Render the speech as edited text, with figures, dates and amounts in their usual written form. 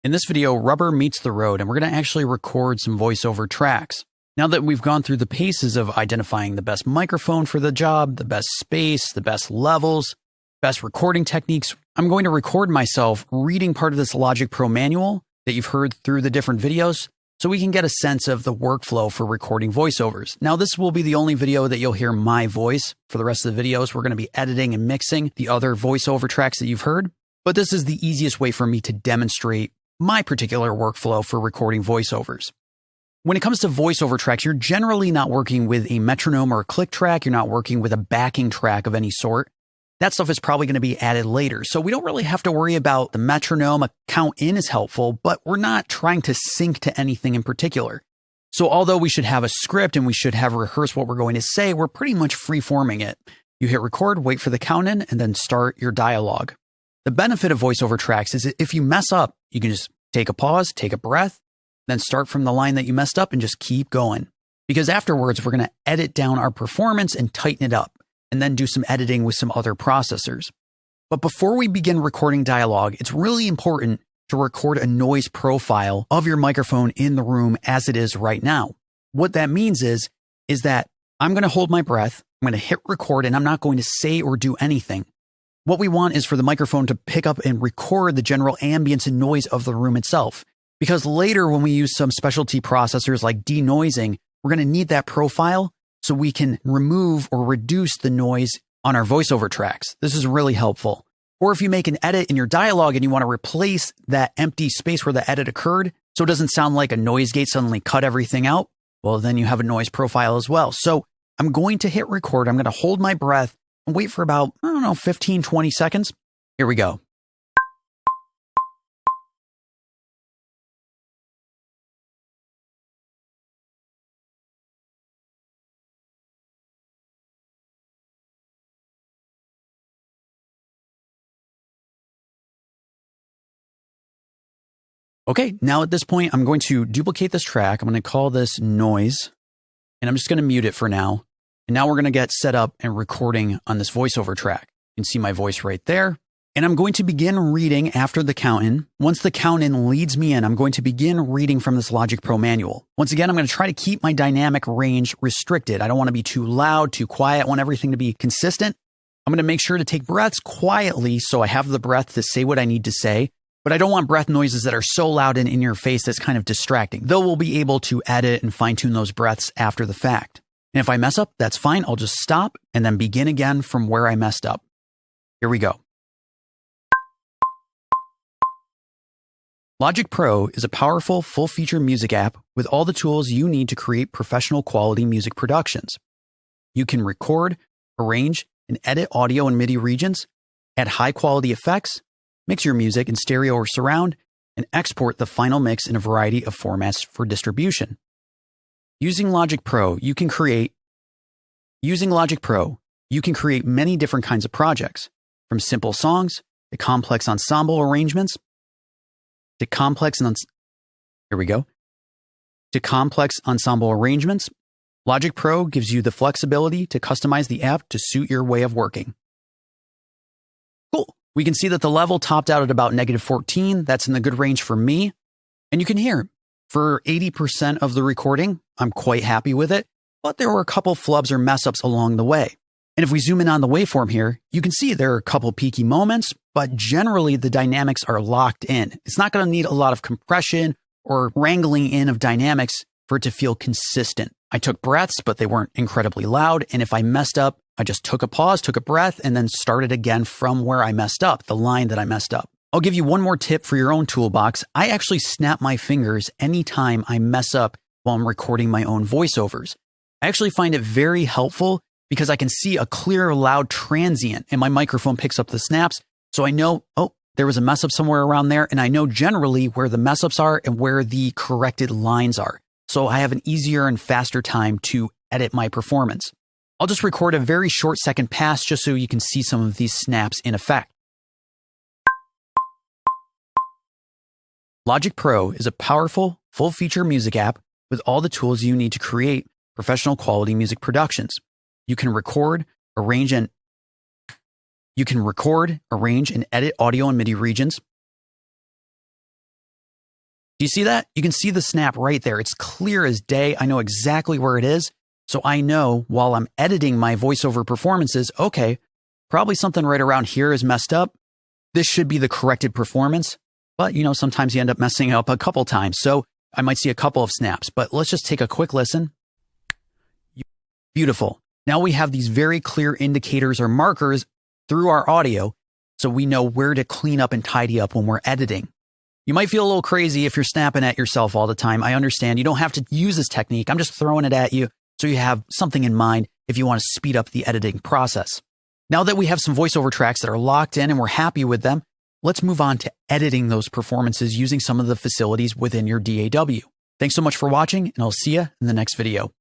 In this video, rubber meets the road, and we're going to actually record some voiceover tracks. Now that we've gone through the paces of identifying the best microphone for the job, the best space, the best levels, best recording techniques, I'm going to record myself reading part of this Logic Pro manual that you've heard through the different videos so we can get a sense of the workflow for recording voiceovers. Now, this will be the only video that you'll hear my voice. For the rest of the videos, we're going to be editing and mixing the other voiceover tracks that you've heard. But this is the easiest way for me to demonstrate my particular workflow for recording voiceovers. When it comes to voiceover tracks, you're generally not working with a metronome or a click track. You're not working with a backing track of any sort. That stuff is probably going to be added later. So we don't really have to worry about the metronome. A count in is helpful, but we're not trying to sync to anything in particular. So although we should have a script and we should have rehearsed what we're going to say, we're pretty much free-forming it. You hit record, wait for the count in, and then start your dialogue. The benefit of voiceover tracks is that if you mess up, you can just take a pause, take a breath, then start from the line that you messed up and just keep going. Because afterwards, we're going to edit down our performance and tighten it up, and then do some editing with some other processors. But before we begin recording dialogue, it's really important to record a noise profile of your microphone in the room as it is right now. What that means is that I'm going to hold my breath, I'm going to hit record, and I'm not going to say or do anything. What we want is for the microphone to pick up and record the general ambience and noise of the room itself. Because later when we use some specialty processors like denoising, we're going to need that profile so we can remove or reduce the noise on our voiceover tracks. This is really helpful. Or if you make an edit in your dialogue and you want to replace that empty space where the edit occurred so it doesn't sound like a noise gate suddenly cut everything out, well, then you have a noise profile as well. So I'm going to hit record. I'm going to hold my breath and wait for about, 15, 20 seconds. Here we go. Okay, now at this point, I'm going to duplicate this track. I'm going to call this noise, and I'm just going to mute it for now. And now we're going to get set up and recording on this voiceover track. You can see my voice right there. And I'm going to begin reading after the count in. Once the count in leads me in, I'm going to begin reading from this Logic Pro manual. Once again, I'm going to try to keep my dynamic range restricted. I don't want to be too loud, too quiet. I want everything to be consistent. I'm going to make sure to take breaths quietly so I have the breath to say what I need to say. But I don't want breath noises that are so loud and in your face that's kind of distracting. Though we'll be able to edit and fine-tune those breaths after the fact. And if I mess up, that's fine. I'll just stop and then begin again from where I messed up. Here we go. Logic Pro is a powerful, full-feature music app with all the tools you need to create professional quality music productions. You can record, arrange, and edit audio and MIDI regions, add high-quality effects, mix your music in stereo or surround, and export the final mix in a variety of formats for distribution. Using Logic Pro, you can create many different kinds of projects, from simple songs to complex ensemble arrangements to complex ensemble arrangements. Logic Pro gives you the flexibility to customize the app to suit your way of working. Cool. We can see that the level topped out at about -14. That's in the good range for me. And you can hear, for 80% of the recording, I'm quite happy with it, but there were a couple flubs or mess ups along the way. And if we zoom in on the waveform here, you can see there are a couple peaky moments, but generally the dynamics are locked in. It's not going to need a lot of compression or wrangling in of dynamics for it to feel consistent. I took breaths, but they weren't incredibly loud. And if I messed up, I just took a pause, took a breath, and then started again from where I messed up, the line that I messed up. I'll give you one more tip for your own toolbox. I actually snap my fingers anytime I mess up while I'm recording my own voiceovers. I actually find it very helpful because I can see a clear, loud transient and my microphone picks up the snaps. So I know, there was a mess up somewhere around there, and I know generally where the mess ups are and where the corrected lines are. So I have an easier and faster time to edit my performance. I'll just record a very short second pass just so you can see some of these snaps in effect. Logic Pro is a powerful, full-feature music app with all the tools you need to create professional quality music productions. You can record, arrange, and edit audio and MIDI regions. Do you see that? You can see the snap right there. It's clear as day. I know exactly where it is. So I know while I'm editing my voiceover performances, okay, probably something right around here is messed up. This should be the corrected performance. But, sometimes you end up messing up a couple times. So I might see a couple of snaps, but let's just take a quick listen. Beautiful. Now we have these very clear indicators or markers through our audio, so we know where to clean up and tidy up when we're editing. You might feel a little crazy if you're snapping at yourself all the time. I understand. You don't have to use this technique. I'm just throwing it at you so you have something in mind if you want to speed up the editing process. Now that we have some voiceover tracks that are locked in and we're happy with them, let's move on to editing those performances using some of the facilities within your DAW. Thanks so much for watching, and I'll see you in the next video.